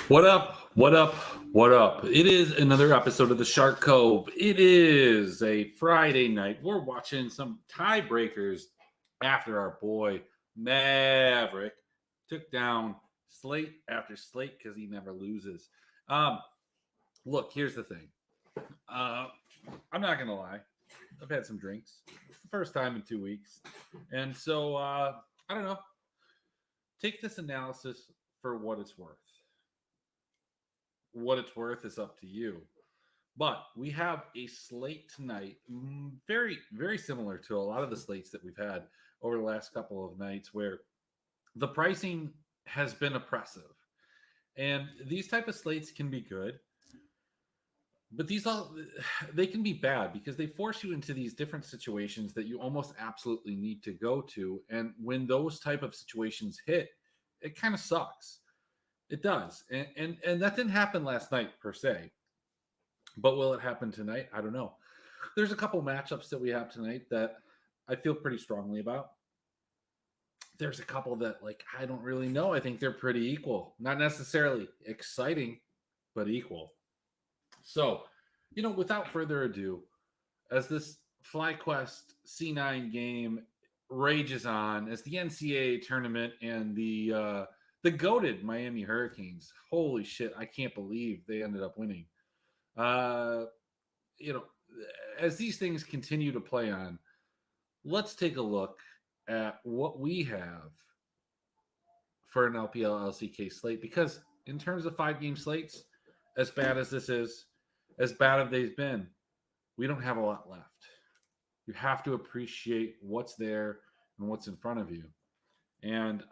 What up? What up? What up? It is another episode of the Shark Cove. It is a Friday night. We're watching some tiebreakers after our boy Maverick took down slate after slate because he never loses. Um, Look, here's the thing. Uh, I'm not gonna lie. I've had some drinks. It's the first time in 2 weeks, and so I don't know. Take this analysis for what it's worth. What it's worth is up to you. But we have a slate tonight, very, very similar to a lot of the slates that we've had over the last couple of nights, where the pricing has been oppressive. And these type of slates can be good, but these all they can be bad because they force you into these different situations that you almost absolutely need to go to. And when those type of situations hit, it kind of sucks. It does. And that didn't happen last night per se. But will it happen tonight? I don't know. There's a couple matchups that we have tonight that I feel pretty strongly about. There's a couple that I don't really know. I think they're pretty equal. Not necessarily exciting, but equal. So, without further ado, as this FlyQuest C9 game rages on, as the NCAA tournament and the goated Miami Hurricanes, holy shit, I can't believe they ended up winning. Uh, you know, as these things continue to play on, let's take a look at what we have for an LPL LCK slate because in terms of 5 game slates, as bad as this is, as bad as they've been, we don't have a lot left. You have to appreciate what's there and what's in front of you. And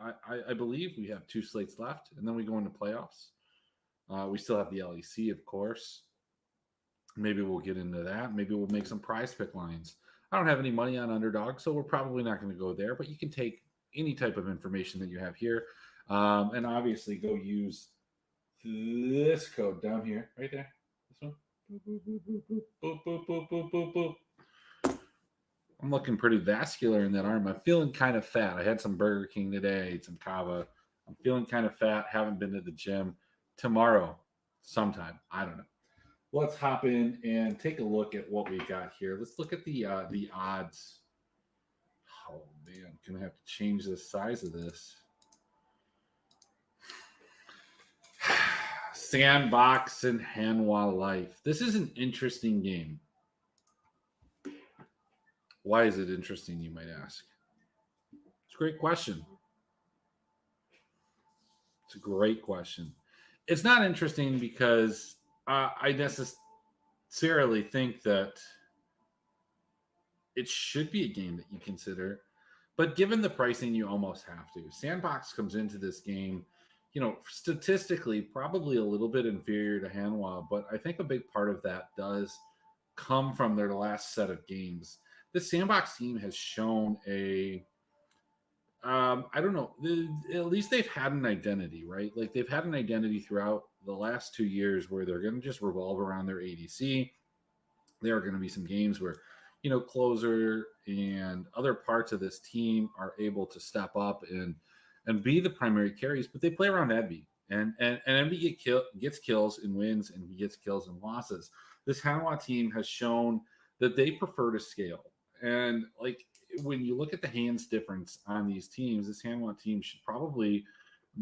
I believe we have 2 slates left, and then we go into playoffs. We still have the LEC, of course. Maybe we'll get into that. Maybe we'll make some prize pick lines. I don't have any money on underdog, so we're probably not going to go there, but you can take any type of information that you have here and obviously go use this code down here, right there. This one. Boop, boop, boop, boop, boop, boop. I'm looking pretty vascular in that arm. I'm feeling kind of fat. I had some Burger King today, ate some kava. I'm feeling kind of fat. Haven't been to the gym. Tomorrow, sometime. I don't know. Let's hop in and take a look at what we got here. Let's look at the odds. Oh man, I'm gonna have to change the size of this. Sandbox and Hanwha Life. This is an interesting game. Why is it interesting, you might ask? It's a great question. It's a great question. It's not interesting because I necessarily think that it should be a game that you consider. But given the pricing, you almost have to. Sandbox comes into this game, statistically, probably a little bit inferior to Hanwha, but I think a big part of that does come from their last set of games. The Sandbox team has shown I don't know, at least they've had an identity, right? Like they've had an identity throughout the last 2 years where they're going to just revolve around their ADC. There are going to be some games where closer and other parts of this team are able to step up and be the primary carries, but they play around Envy. And Envy gets kills and wins, and he gets kills and losses. This Hanwha team has shown that they prefer to scale. And when you look at the hands difference on these teams, this Hanwha team should probably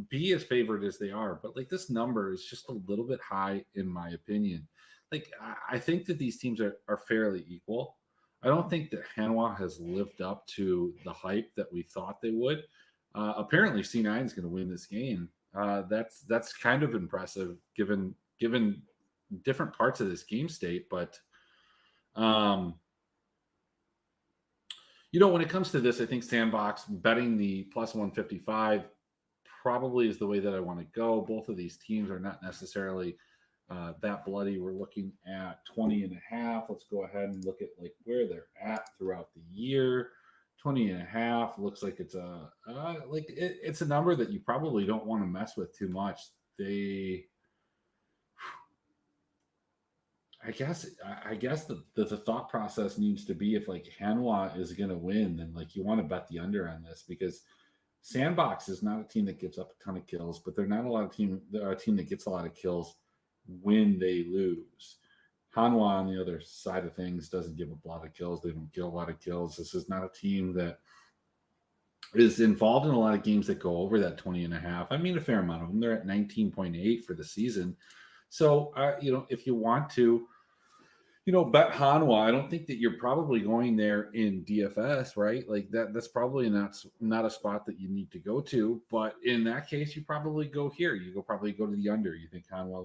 be as favored as they are. But this number is just a little bit high, in my opinion. I think that these teams are fairly equal. I don't think that Hanwha has lived up to the hype that we thought they would. Apparently, C9 is going to win this game. That's kind of impressive given different parts of this game state. But when it comes to this, I think Sandbox betting the plus 155 probably is the way that I want to go. Both of these teams are not necessarily that bloody. We're looking at 20 and a half. Let's go ahead and look at where they're at throughout the year. 20 and a half looks like it's it's a number that you probably don't want to mess with too much. I guess the thought process needs to be if Hanwha is going to win, then you want to bet the under on this because Sandbox is not a team that gives up a ton of kills, but they're not a lot of team. They're a team that gets a lot of kills when they lose. Hanwha, on the other side of things, doesn't give up a lot of kills. They don't get a lot of kills. This is not a team that is involved in a lot of games that go over that 20 and a half. I mean, a fair amount of them. They're at 19.8 for the season. So, if you want to, bet Hanwha. I don't think that you're probably going there in DFS, right? Like that's probably not a spot that you need to go to. But in that case, you probably go here. Probably go to the under. You think Hanwha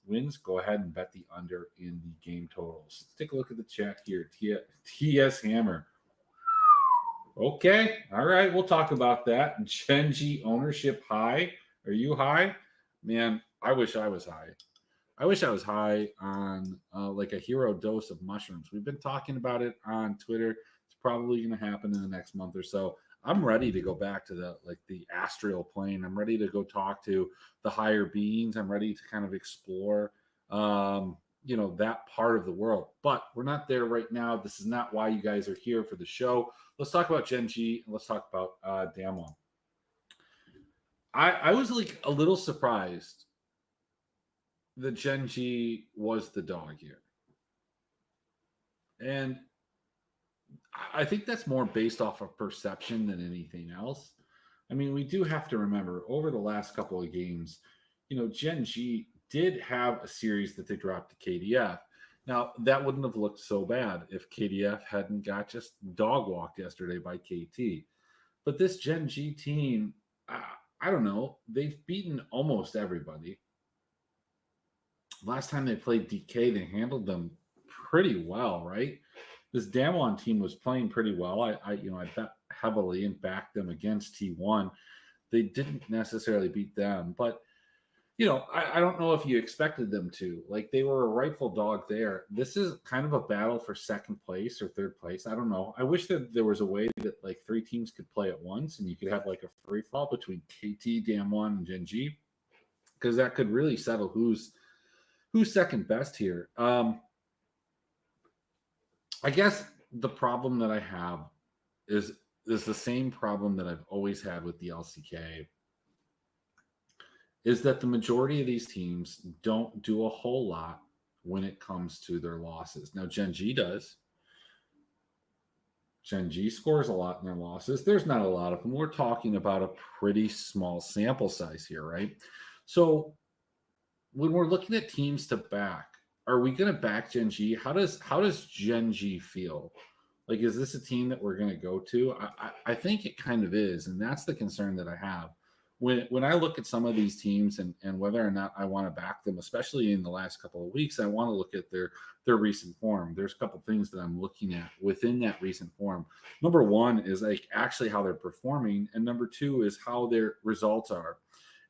wins? Go ahead and bet the under in the game totals. Let's take a look at the chat here. TS Hammer. Okay, all right, we'll talk about that. Genji ownership high. Are you high? Man, I wish I was high. I wish I was high on like a hero dose of mushrooms. We've been talking about it on Twitter. It's probably going to happen in the next month or so. I'm ready to go back to the astral plane. I'm ready to go talk to the higher beings. I'm ready to kind of explore, that part of the world. But we're not there right now. This is not why you guys are here for the show. Let's talk about Genji and let's talk about Damwon. I was like a little surprised that Genji was the dog here. And I think that's more based off of perception than anything else. I mean, we do have to remember over the last couple of games, Genji did have a series that they dropped to KDF. Now, that wouldn't have looked so bad if KDF hadn't got just dog walked yesterday by KT. But this Genji team, I don't know, they've beaten almost everybody. Last time they played DK, they handled them pretty well, right? This Damwon team was playing pretty well. I bet heavily and backed them against T1. They didn't necessarily beat them, but I don't know if you expected them to. Like, they were a rightful dog there. This is kind of a battle for second place or third place. I don't know. I wish that there was a way that like three teams could play at once and you could have like a free fall between KT, Damwon, and Genji, because that could really settle who's second best here. I guess the problem that I have is the same problem that I've always had with the LCK, is that the majority of these teams don't do a whole lot when it comes to their losses. Now, Genji does. Genji scores a lot in their losses. There's not a lot of them. We're talking about a pretty small sample size here, right? So when we're looking at teams to back, are we going to back Genji? How does Genji feel? Like, is this a team that we're going to go to? I think it kind of is, and that's the concern that I have. When I look at some of these teams and whether or not I want to back them, especially in the last couple of weeks, I want to look at their recent form. There's a couple things that I'm looking at within that recent form. Number one is like actually how they're performing, and number two is how their results are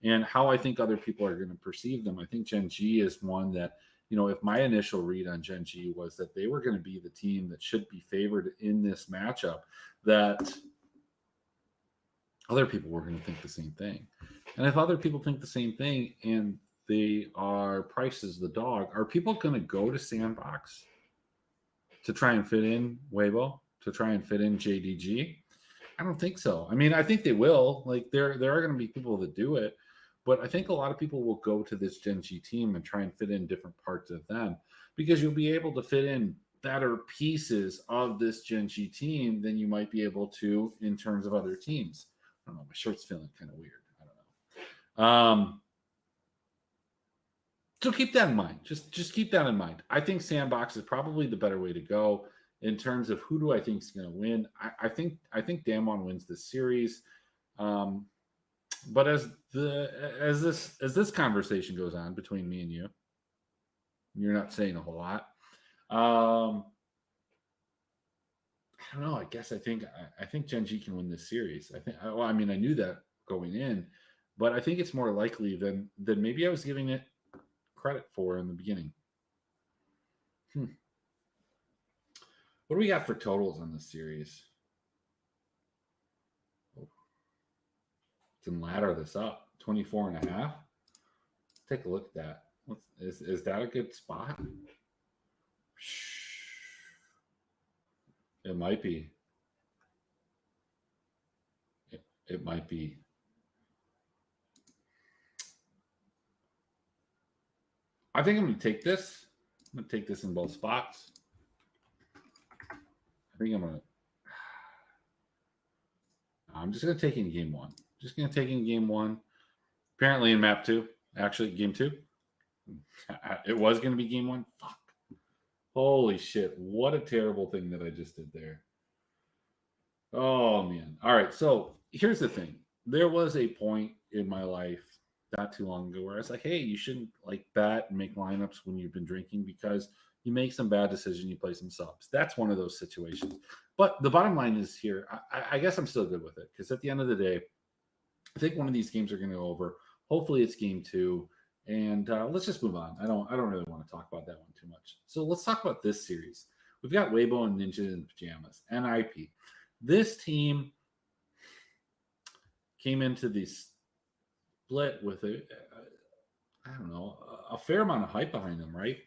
and how I think other people are going to perceive them. I think Genji is one that, if my initial read on Genji was that they were going to be the team that should be favored in this matchup, that other people were going to think the same thing. And if other people think the same thing and they are priced as the dog, are people going to go to Sandbox to try and fit in Weibo, to try and fit in JDG? I don't think so. I mean, I think they will. Like, there are going to be people that do it, but I think a lot of people will go to this Genji team and try and fit in different parts of them, because you'll be able to fit in better pieces of this Genji team than you might be able to in terms of other teams. I don't know. My shirt's feeling kind of weird. I don't know. So keep that in mind. Just keep that in mind. I think Sandbox is probably the better way to go in terms of who do I think is going to win. I think Damwon wins this series. But as this conversation goes on between me and you're not saying a whole lot. I don't know. I guess I think Genji can win this series. I knew that going in, but I think it's more likely than maybe I was giving it credit for in the beginning. What do we got for totals on this series? Can ladder this up. 24 and a half. Let's take a look at that. Is that a good spot? It might be. It might be. I think I'm going to take this. I'm going to take this in both spots. I think I'm just going to take in game one. Just going to take in game one. Apparently in map two. Actually, game two. It was going to be game one. Fuck. Holy shit. What a terrible thing that I just did there. Oh, man. All right. So here's the thing. There was a point in my life not too long ago where I was like, hey, you shouldn't like bet and make lineups when you've been drinking because you make some bad decisions, you play some subs. That's one of those situations. But the bottom line is here, I guess I'm still good with it because at the end of the day, I think one of these games are going to go over. Hopefully, it's game two, and let's just move on. I don't really want to talk about that one too much. So let's talk about this series. We've got Weibo and Ninja in Pajamas, NIP. This team came into the split with I don't know, a fair amount of hype behind them, right?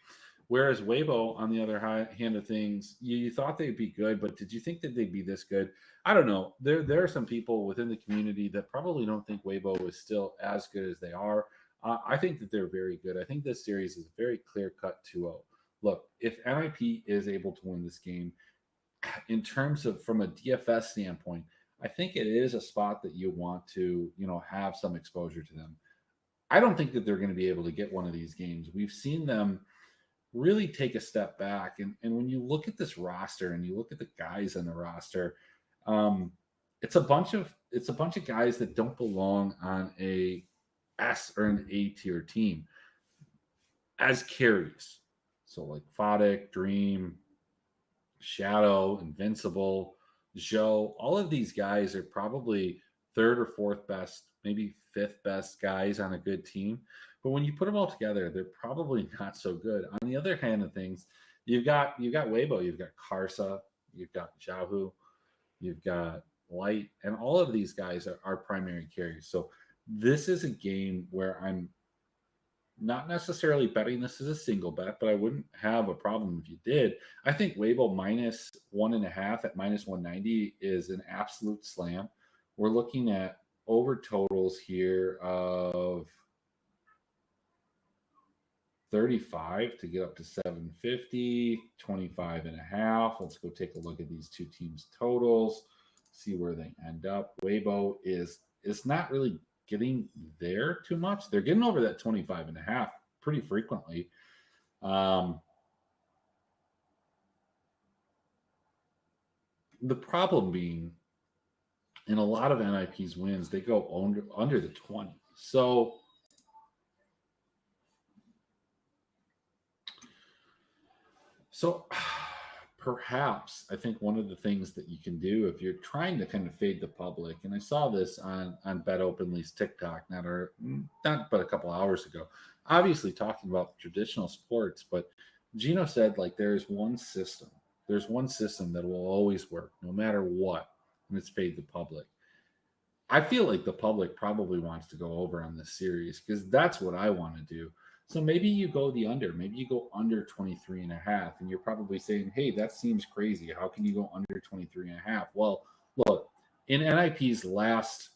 Whereas Weibo, on the other hand of things, you thought they'd be good, but did you think that they'd be this good? I don't know. There are some people within the community that probably don't think Weibo is still as good as they are. I think that they're very good. I think this series is very clear cut 2-0. Look, if NIP is able to win this game, in terms of from a DFS standpoint, I think it is a spot that you want to, have some exposure to them. I don't think that they're going to be able to get one of these games. We've seen them really take a step back. And when you look at this roster and you look at the guys on the roster, it's a bunch of guys that don't belong on a S or an A tier team as carries. So like Fodek, Dream, Shadow, Invincible, Joe, all of these guys are probably third or fourth best, maybe fifth best guys on a good team. But when you put them all together, they're probably not so good. On the other hand of things, you've got Weibo, you've got Karsa, you've got Jahu, you've got Light, and all of these guys are primary carries. So this is a game where I'm not necessarily betting this as a single bet, but I wouldn't have a problem if you did. I think Weibo minus 1.5 at minus 190 is an absolute slam. We're looking at over totals here of 35 to get up to 750, 25.5. Let's go take a look at these two teams' totals, see where they end up. Weibo is not really getting there too much. They're getting over that 25.5 pretty frequently. The problem being, in a lot of NIP's wins, they go under the 20. So perhaps I think one of the things that you can do if you're trying to kind of fade the public, and I saw this on Bet Openly's TikTok not but a couple hours ago, obviously talking about traditional sports, but Gino said like there's one system that will always work no matter what, and it's fade the public. I feel like the public probably wants to go over on this series because that's what I want to do. So maybe you go the under. Maybe you go under 23.5, and you're probably saying, hey, that seems crazy. How can you go under 23.5? Well, look, in NIP's last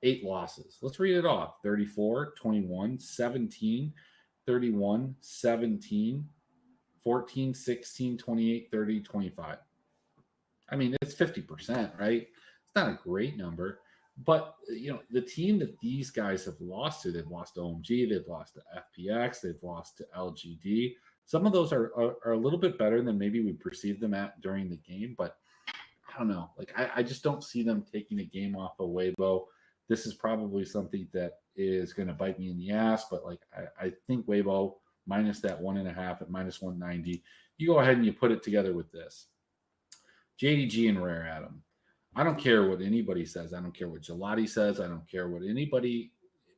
8 losses, let's read it off: 34, 21, 17, 31, 17, 14, 16, 28, 30, 25. I mean, it's 50%, right? It's not a great number. But the team that these guys have lost to, they've lost to OMG, they've lost to FPX, they've lost to LGD. Some of those are a little bit better than maybe we perceived them at during the game, but I don't know. Like I just don't see them taking a game off of Weibo. This is probably something that is going to bite me in the ass, but like I think Weibo minus that 1.5 at minus 190. You go ahead and you put it together with this. JDG and Rare Atom. I don't care what anybody says. I don't care what Gelati says. I don't care what anybody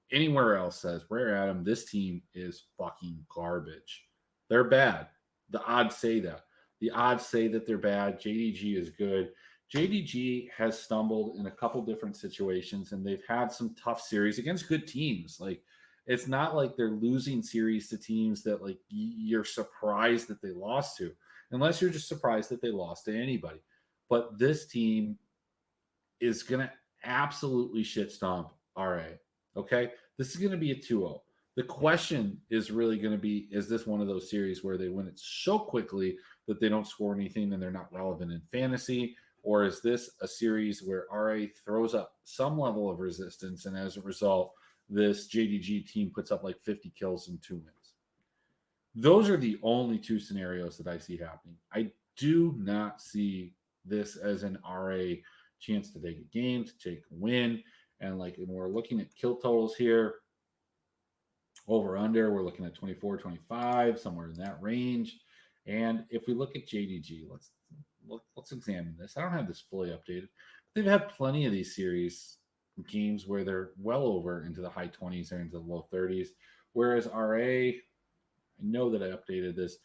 anywhere else says. Rare Atom, this team is fucking garbage. They're bad. The odds say that. The odds say that they're bad. JDG is good. JDG has stumbled in a couple different situations, and they've had some tough series against good teams. Like, it's not like they're losing series to teams that like you're surprised that they lost to, unless you're just surprised that they lost to anybody. But this team is going to absolutely shit stomp RA. Okay, this is going to be a 2-0. The question is really going to be: is this one of those series where they win it so quickly that they don't score anything and they're not relevant in fantasy? Or is this a series where RA throws up some level of resistance, and as a result, this JDG team puts up like 50 kills and 2 wins? Those are the only two scenarios that I see happening. I do not see this as an RA chance to take a game, to take a win. And like, when we're looking at kill totals here, over under, we're looking at 24, 25, somewhere in that range. And if we look at JDG, let's examine this. I don't have this fully updated. They've had plenty of these series games where they're well over into the high 20s or into the low 30s. Whereas RA, I know that I updated this.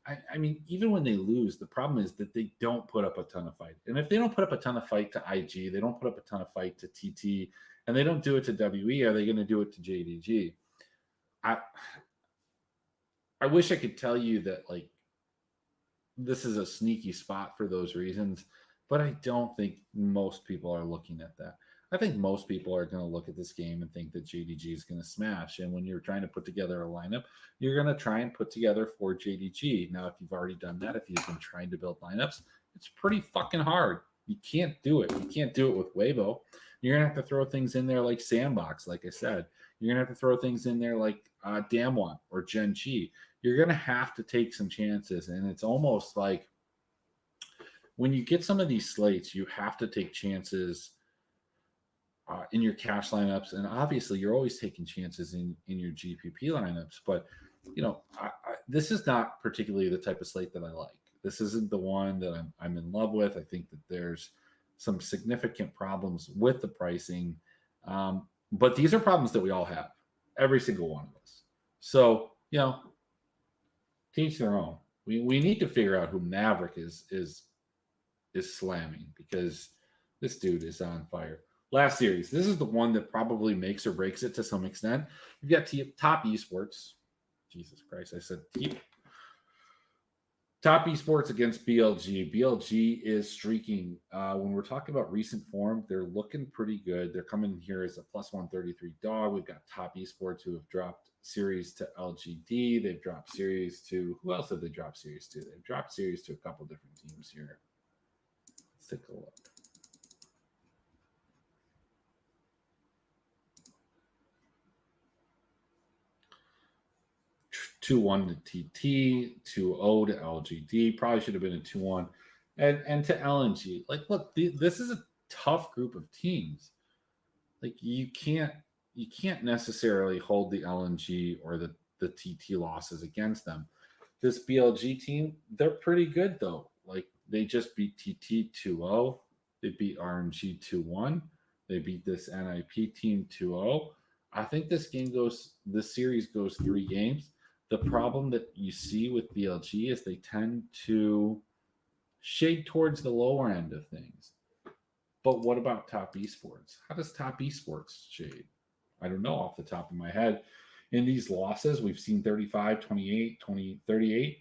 I mean, even when they lose, the problem is that they don't put up a ton of fight. And if they don't put up a ton of fight to IG, they don't put up a ton of fight to TT, and they don't do it to WE, are they going to do it to JDG? I wish I could tell you that like this is a sneaky spot for those reasons, but I don't think most people are looking at that. I think most people are going to look at this game and think that JDG is going to smash. And when you're trying to put together a lineup, you're going to try and put together for JDG. Now, if you've already done that, if you've been trying to build lineups, it's pretty fucking hard. You can't do it. You can't do it with Weibo. You're going to have to throw things in there like Sandbox, like I said. You're going to have to throw things in there like Damwon or Gen Chi. You're going to have to take some chances. And it's almost like when you get some of these slates, you have to take chances in your cash lineups. And obviously, you're always taking chances in your GPP lineups. But, this is not particularly the type of slate that I like. This isn't the one that I'm in love with. I think that there's some significant problems with the pricing. But these are problems that we all have, every single one of us. So, teach their own. We need to figure out who Maverick is slamming, because this dude is on fire. Last series, this is the one that probably makes or breaks it to some extent. You've got Top Esports. Jesus Christ, I said Top Esports against BLG. BLG is streaking. When we're talking about recent form, they're looking pretty good. They're coming here as a plus 133 dog. We've got Top Esports who have dropped series to LGD. They've dropped series to, who else have they dropped series to? They've dropped series to a couple different teams here. Let's take a look. 2-1 to TT, 2-0 to LGD. Probably should have been a 2-1. And to LNG. Like, look, this is a tough group of teams. Like, you can't necessarily hold the LNG or the TT losses against them. This BLG team, they're pretty good though. Like, they just beat TT 2-0. They beat RNG 2-1. They beat this NIP team 2-0. I think this series goes 3 games. The problem that you see with BLG is they tend to shade towards the lower end of things. But what about Top Esports? How does Top Esports shade? I don't know off the top of my head. In these losses, we've seen 35, 28, 20, 38.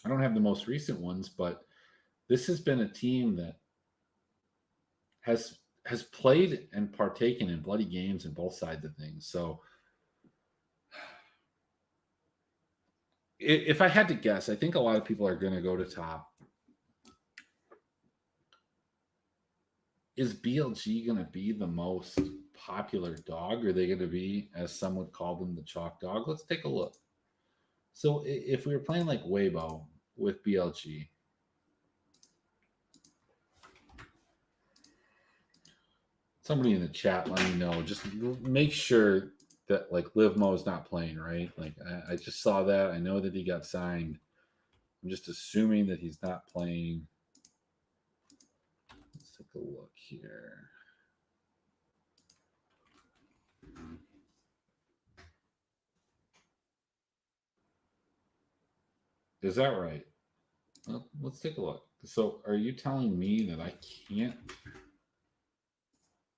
I don't have the most recent ones, but this has been a team that has played and partaken in bloody games in both sides of things. So if I had to guess, I think a lot of people are going to go to Top. Is BLG going to be the most popular dog? Or are they going to be, as some would call them, the chalk dog? Let's take a look. So if we were playing like Weibo with BLG, somebody in the chat let me know. Just make sure that like Liv Mo is not playing, right? Like I just saw that. I know that he got signed. I'm just assuming that he's not playing. Let's take a look here. Is that right? Well, let's take a look. So are you telling me that I can't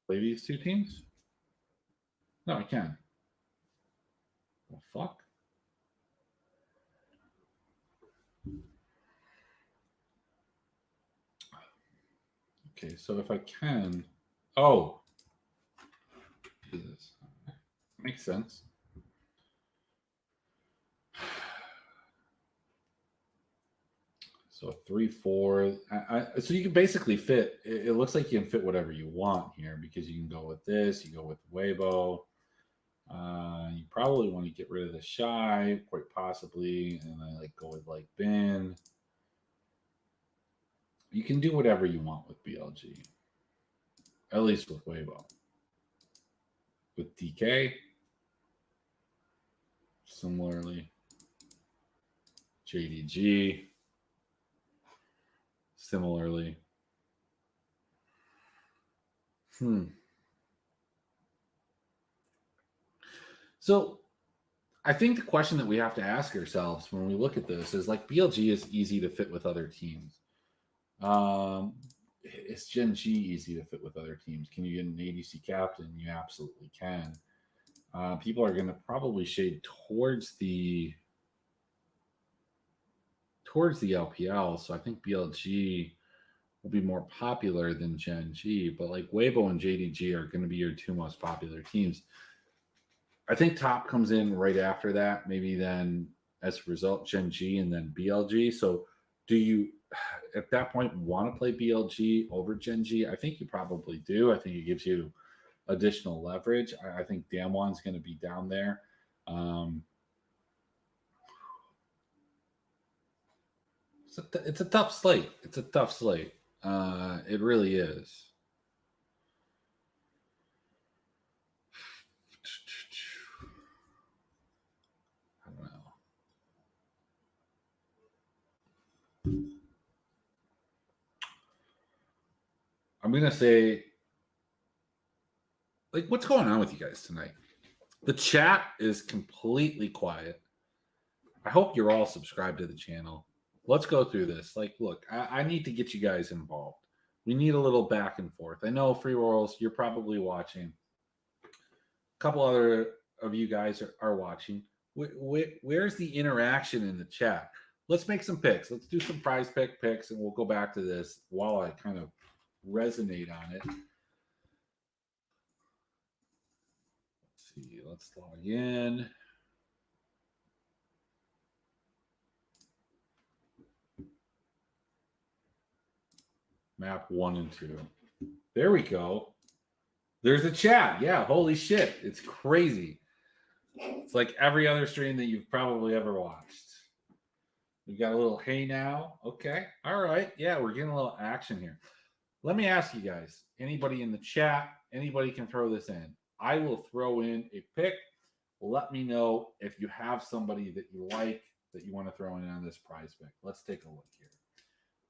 play these two teams? No, I can. Well, fuck. Okay, so if I can, oh, Jesus, makes sense. So 3, 4. So you can basically fit. It looks like you can fit whatever you want here because you can go with this. You go with Weibo. You probably want to get rid of the shy, quite possibly, and I like go with like bin. You can do whatever you want with BLG, at least with Weibo. With DK, similarly, JDG, similarly. So I think the question that we have to ask ourselves when we look at this is like BLG is easy to fit with other teams. Is Gen G easy to fit with other teams? Can you get an ADC captain? You absolutely can. People are going to probably shade towards the LPL, so I think BLG will be more popular than Gen G. But like Weibo and JDG are going to be your two most popular teams. I think top comes in right after that. Maybe then, as a result, Gen G and then BLG. So, do you at that point want to play BLG over Gen G? I think you probably do. I think it gives you additional leverage. I think Damwon's going to be down there. It's a tough slate. It's a tough slate. It really is. I don't know. I'm gonna say, like, what's going on with you guys tonight? The chat is completely quiet. I hope you're all subscribed to the channel. Let's go through this. Like, look, I need to get you guys involved. We need a little back and forth. I know Free Royals, you're probably watching. A couple other of you guys are watching. Where's the interaction in the chat? Let's make some picks. Let's do some prize picks, and we'll go back to this while I kind of resonate on it. Let's see. Let's log in. Map 1 and 2. There we go. There's a chat. Yeah, holy shit. It's crazy. It's like every other stream that you've probably ever watched. We got a little hey now. Okay. All right. Yeah, we're getting a little action here. Let me ask you guys, anybody in the chat, anybody can throw this in. I will throw in a pick. Let me know if you have somebody that you like that you want to throw in on this prize pick. Let's take a look here.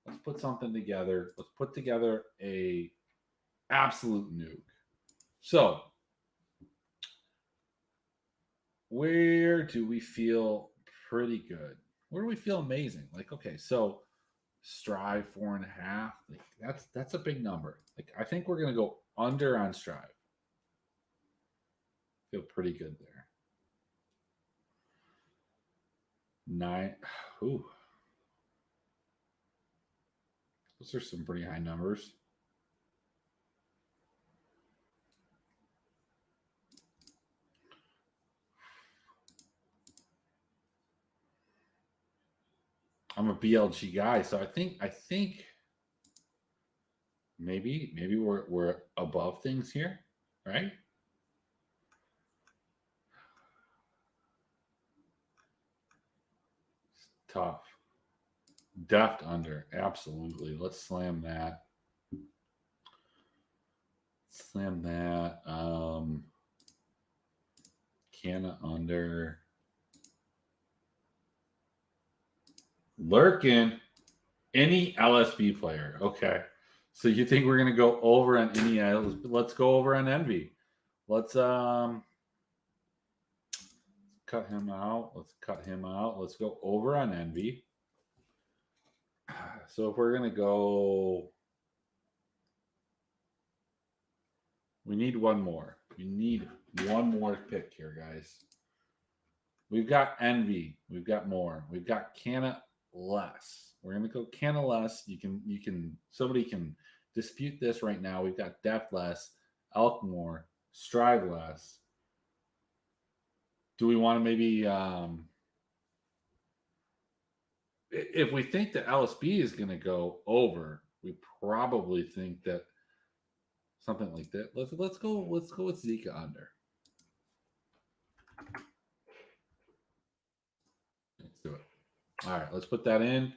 Let's put something together. Let's put together a absolute nuke. So, where do we feel pretty good? Where do we feel amazing? Like, okay, so Strive 4.5. Like that's a big number. Like, I think we're gonna go under on Strive. Feel pretty good there. 9. Ooh. Those are some pretty high numbers. I'm a BLG guy, so I think maybe we're above things here, right? It's tough. Deft under, absolutely. Let's slam that. Slam that. Canna under. Lurking. Any LSB player. Okay. So you think we're gonna go over on any? Let's go over on Envy. Let's cut him out. Let's cut him out. Let's go over on Envy. So if we're gonna go, we need one more. We need one more pick here, guys. We've got Envy. We've got more. We've got Canna less. We're gonna go Canna less. You can somebody can dispute this right now. We've got depth less, elk more, strive less. Do we want to maybe, if we think that LSB is going to go over, we probably think that something like that. Let's go with Zika under. Let's do it. All right, let's put that in.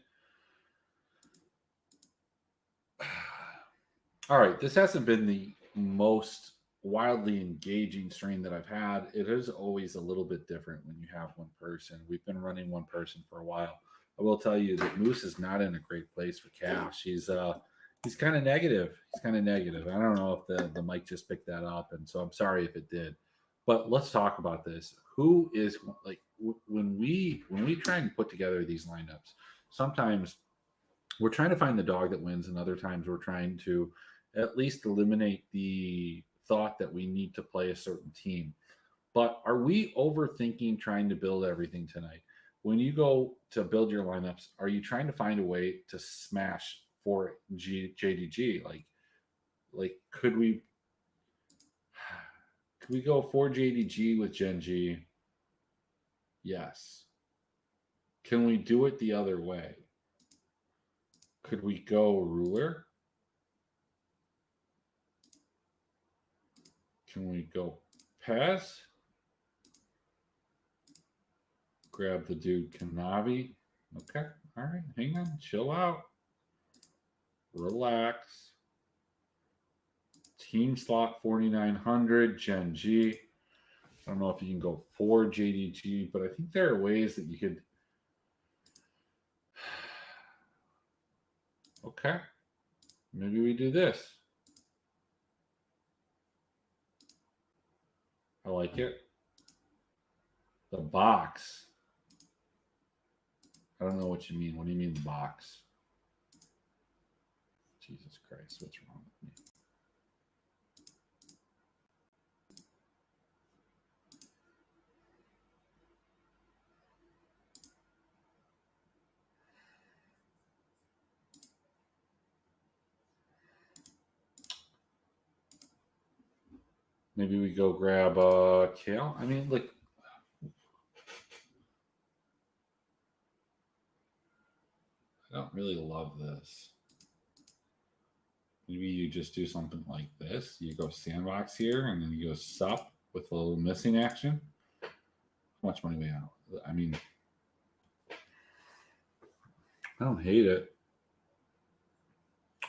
All right, this hasn't been the most wildly engaging strain that I've had. It is always a little bit different when you have one person. We've been running one person for a while. I will tell you that Moose is not in a great place for cash. He's kind of negative. He's kind of negative. I don't know if the mic just picked that up, and so I'm sorry if it did. But let's talk about this. Who is like when we try and put together these lineups? Sometimes we're trying to find the dog that wins, and other times we're trying to at least eliminate the thought that we need to play a certain team. But are we overthinking trying to build everything tonight? When you go to build your lineups, are you trying to find a way to smash for JDG? Like could we go for JDG with Gen G? Yes. Can we do it the other way? Could we go ruler? Can we go pass? Grab the dude Kanavi. Okay. All right. Hang on. Chill out. Relax. Team slot 4900, Gen G. I don't know if you can go for JDG, but I think there are ways that you could. Okay. Maybe we do this. I like it. The box. I don't know what you mean. What do you mean the box? Jesus Christ, what's wrong with me? Maybe we go grab Kale. I mean, like, I don't really love this. Maybe you just do something like this. You go sandbox here, and then you go sup with a little missing action. How much money we have? I mean, I don't hate it.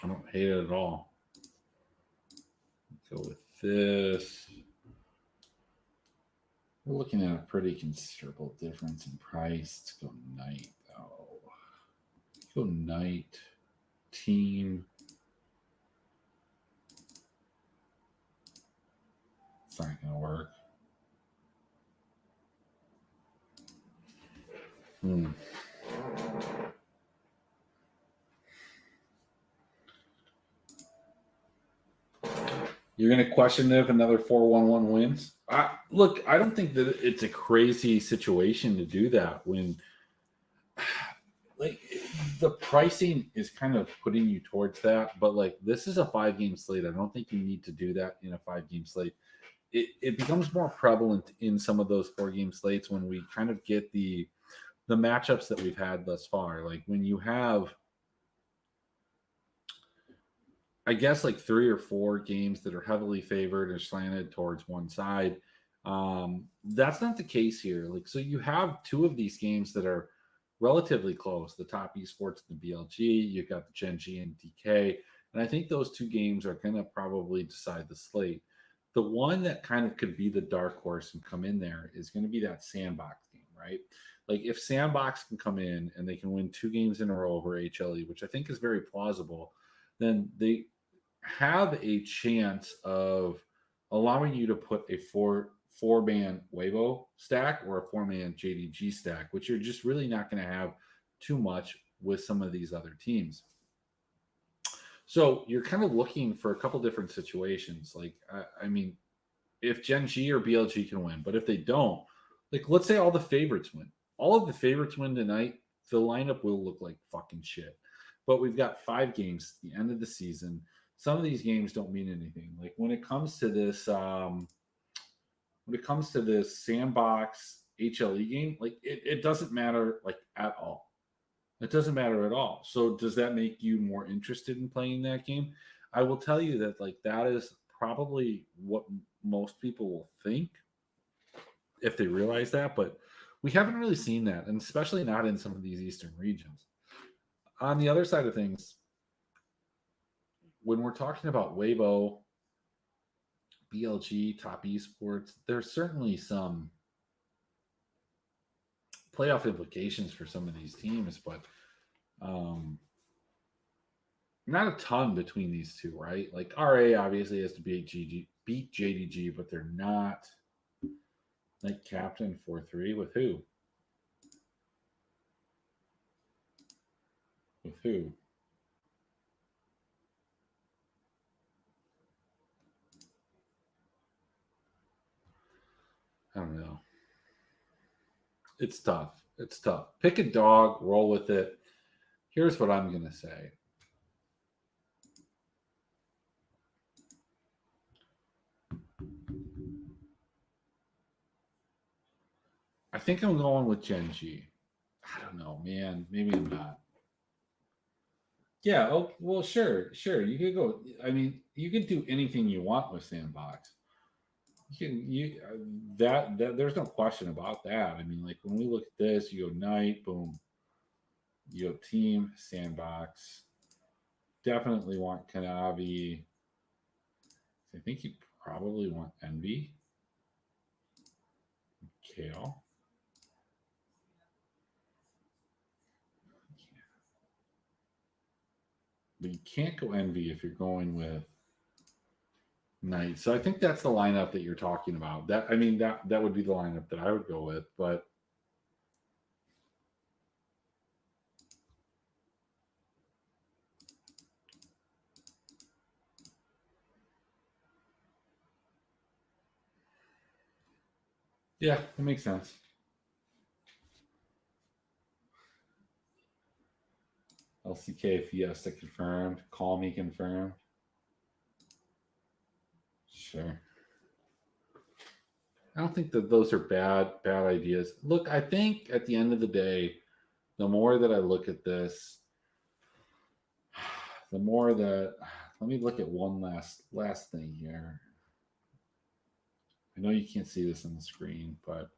I don't hate it at all. Let's go with this. We're looking at a pretty considerable difference in price. Let's go knight, though. Let's go knight. Team. It's not going to work. You're going to question if another 4-1-1 wins? Look, I don't think that it's a crazy situation to do that when like the pricing is kind of putting you towards that. But like this is a 5-game slate. I don't think you need to do that in a 5-game slate. It becomes more prevalent in some of those 4-game slates when we kind of get the matchups that we've had thus far. Like when you have, I guess, like 3 or 4 games that are heavily favored or slanted towards one side. That's not the case here. Like, so you have 2 of these games that are relatively close. The top esports and the BLG. You've got the Gen G and DK, and I think those 2 games are going to probably decide the slate. The one that kind of could be the dark horse and come in there is going to be that Sandbox game, right? Like if Sandbox can come in and they can win 2 games in a row over HLE, which I think is very plausible, then they have a chance of allowing you to put a four-man Weibo stack or a 4-man JDG stack, which you're just really not going to have too much with some of these other teams. So you're kind of looking for a couple different situations. Like, I mean, if Gen G or BLG can win, but if they don't, like, let's say all the favorites win. All of the favorites win tonight, the lineup will look like fucking shit. But we've got 5 games at the end of the season. some of these games don't mean anything. Like when it comes to this sandbox HLE game, like it doesn't matter like at all. It doesn't matter at all. So does that make you more interested in playing that game? I will tell you that like that is probably what most people will think if they realize that, but we haven't really seen that, and especially not in some of these eastern regions. On the other side of things, when we're talking about Weibo, BLG, top esports, there's certainly some playoff implications for some of these teams, but um, not a ton between these two, right? Like RA obviously has to beat JDG, but they're not like captain 4-3 with who? With who? I don't know. It's tough. It's tough. Pick a dog, roll with it. Here's what I'm going to say. I think I'm going with Gen G. I don't know, man. Maybe I'm not. Yeah. Oh, well, sure, sure. You could go. I mean, you can do anything you want with Sandbox. You can you that there's no question about that. I mean, like when we look at this, you go night, boom. You go team Sandbox. Definitely want Kanavi. I think you probably want Envy, Kale. But you can't go Envy if you're going with Knight. So I think that's the lineup that you're talking about. That I mean that would be the lineup that I would go with. But yeah, that makes sense. LCK Fiesta confirmed. Call me confirmed. Sure. I don't think that those are bad ideas. Look, I think at the end of the day, the more that I look at this, the more that let me look at one last thing here. I know you can't see this on the screen, but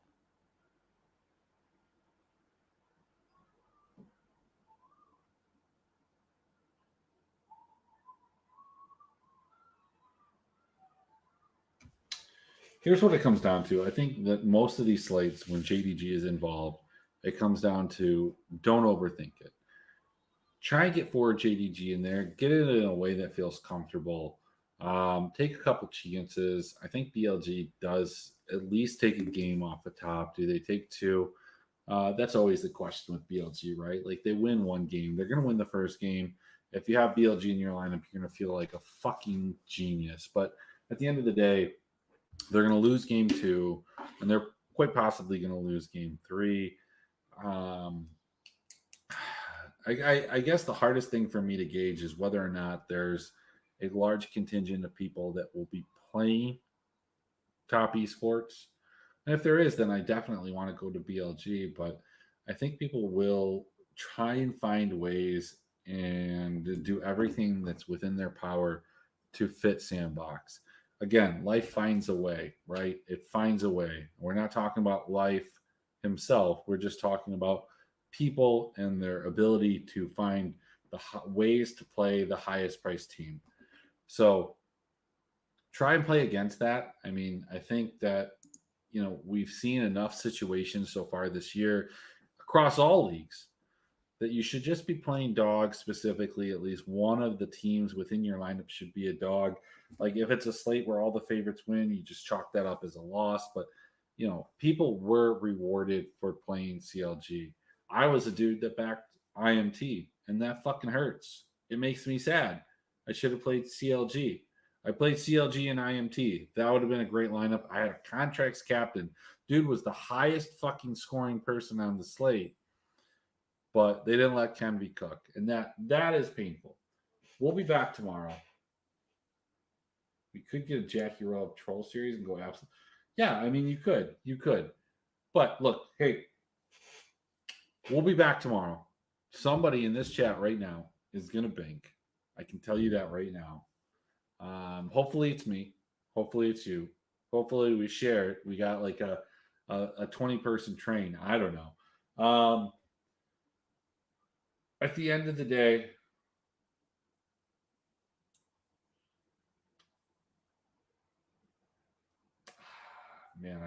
here's what it comes down to. I think that most of these slates, when JDG is involved, it comes down to don't overthink it. Try and get forward JDG in there, get it in a way that feels comfortable. Take a couple chances. I think BLG does at least take a game off the top. Do they take two? That's always the question with BLG, right? Like they win one game, they're going to win the first game. If you have BLG in your lineup, you're going to feel like a fucking genius. But at the end of the day, they're going to lose game two, and they're quite possibly going to lose game three. Um, I guess the hardest thing for me to gauge is whether or not there's a large contingent of people that will be playing top esports. And if there is, then I definitely want to go to BLG. But I think people will try and find ways and do everything that's within their power to fit Sandbox. Again, life finds a way, right? It finds a way. We're not talking about life himself. We're just talking about people and their ability to find the ways to play the highest priced team. So try and play against that. I mean, I think that we've seen enough situations so far this year across all leagues that you should just be playing dog specifically. At least one of the teams within your lineup should be a dog. Like if it's a slate where all the favorites win, you just chalk that up as a loss. But people were rewarded for playing CLG. I was a dude that backed IMT, and that fucking hurts. It makes me sad. I should have played CLG. I played CLG and IMT. That would have been a great lineup. I had a contracts captain. Dude was the highest fucking scoring person on the slate, but they didn't let Kenby cook, and that is painful. We'll be back tomorrow. We could get a Jackie Rob Troll series and go absolute. Yeah, I mean, you could. But look, hey, we'll be back tomorrow. Somebody in this chat right now is gonna bink. I can tell you that right now. Hopefully it's me. Hopefully it's you. Hopefully we share it. We got like a 20-person train. I don't know. At the end of the day, man,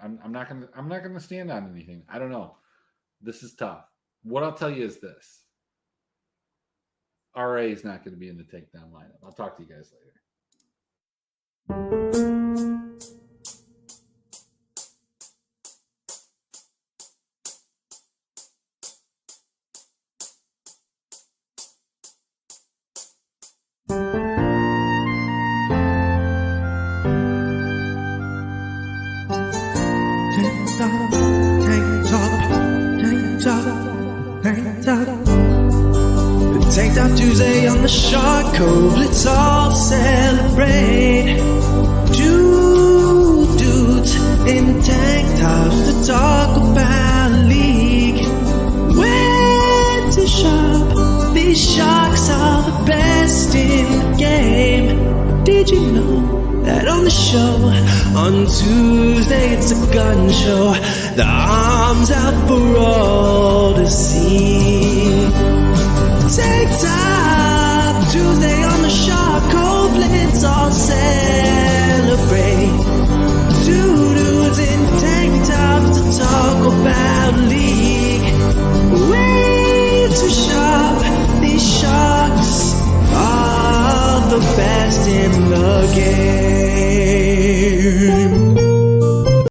I'm not gonna stand on anything. I don't know. This is tough. What I'll tell you is this. RA is not going to be in the takedown lineup. I'll talk to you guys later. Tank top Tuesday on the Shark Cove, let's all celebrate. Two dudes in tank tops to talk about a league. Where to shop? These sharks are the best in the game. Did you know that on the show on Tuesday it's a gun show? The arms out for all to see. Take time Tuesday